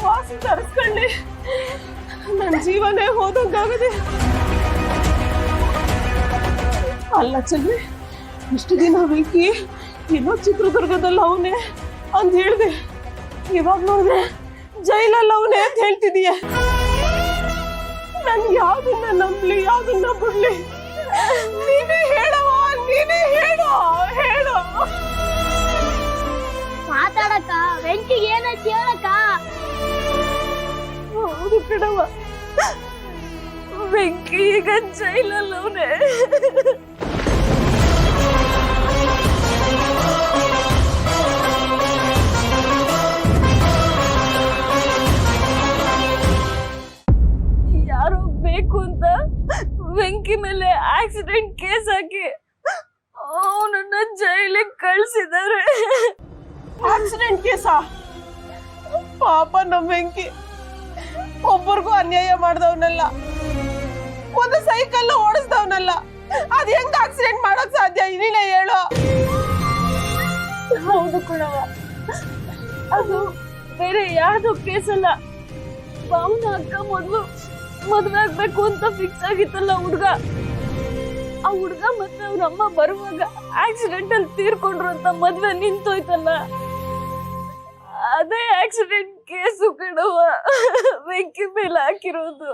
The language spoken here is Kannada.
ವಾಸಿ ತರಿಸ್ಕೊಳ್ಳಿ ನನ್ನ ಜೀವನೇ ಹೋದಂಗಾಗದೆ. ಅಲ್ಲ ಚಲ್ವಿ, ಇಷ್ಟು ದಿನ ವೆಂಕಿ ಏನೋ ಚಿತ್ರದುರ್ಗದಲ್ಲಿ ಅವನೇ ಅಂತ ಹೇಳ್ದೆ, ಇವಾಗ ನೋಡಿದ್ರೆ ಜೈಲಲ್ಲಿ ಅವನೇ ಅಂತ ಹೇಳ್ತಿದೀಯ. ನನ್ ಯಾವ್ದನ್ನ ನಂಬ್ಲಿ, ಯಾವ್ದನ್ನ ಬಿಡ್ಲಿ? ನೀನೇ ಹೇಳವ, ನೀನೇ ಹೇಳು ಹೇಳು. ಮಾತಾಡಕ್ಕ, ವೆಂಕಿಗೆ ಏನೈತಿ ಹೇಳಕ್ಕ? ಹೌದು ಕಣವ, ವೆಂಕಿ ಈಗ ಜೈಲಲ್ಲಿ ಅವನೇ. ಯಾರೋ ಬೇಕು ಅಂತ ವೆಂಕಿ ಮೇಲೆ ಆಕ್ಸಿಡೆಂಟ್ ಕೇಸ್ ಹಾಕಿ ಅವನನ್ನ ಜೈಲಿಗೆ ಕಳ್ಸಿದ್ದಾರೆ. ಆಕ್ಸಿಡೆಂಟ್ ಕೇಸಾ? ಪಾಪ ನಮ್ಮ ವೆಂಕಿ ಒಬ್ಬರಿಗೂ ಅನ್ಯಾಯ ಮಾಡ್ದವನಲ್ಲ, ಒಂದು ಸೈಕಲ್ ಓಡಿಸ್ದವನಲ್ಲ. ಅದ್ ಹೆಂಗ್ ಆಕ್ಸಿಡೆಂಟ್ ಮಾಡಕ್ ಸಾಧ್ಯ? ನೀನೇ ಹೇಳು. ಹೌದು ಕಣವ, ಅದು ಬೇರೆ ಯಾವ್ದು ಕೇಸ್ ಅಲ್ಲ. ಅವನ ಅಕ್ಕ ಮದ್ವೆ ಆಗ್ಬೇಕು ಅಂತ ಫಿಕ್ಸ್ ಆಗಿತ್ತಲ್ಲ ಹುಡ್ಗ. ಆ ಹುಡ್ಗ ಮತ್ತೆ ಅವ್ರ ಅಮ್ಮ ಬರುವಾಗ ಆಕ್ಸಿಡೆಂಟ್ ಅಲ್ಲಿ ತೀರ್ಕೊಂಡ್ರು ಅಂತ ಮದ್ವೆ ನಿಂತೋಯ್ತಲ್ಲ, ಅದೇ ಆಕ್ಸಿಡೆಂಟ್ ಕೇಸು ಕಣವ ವೆಂಕಿ ಮೇಲೆ ಹಾಕಿರೋದು.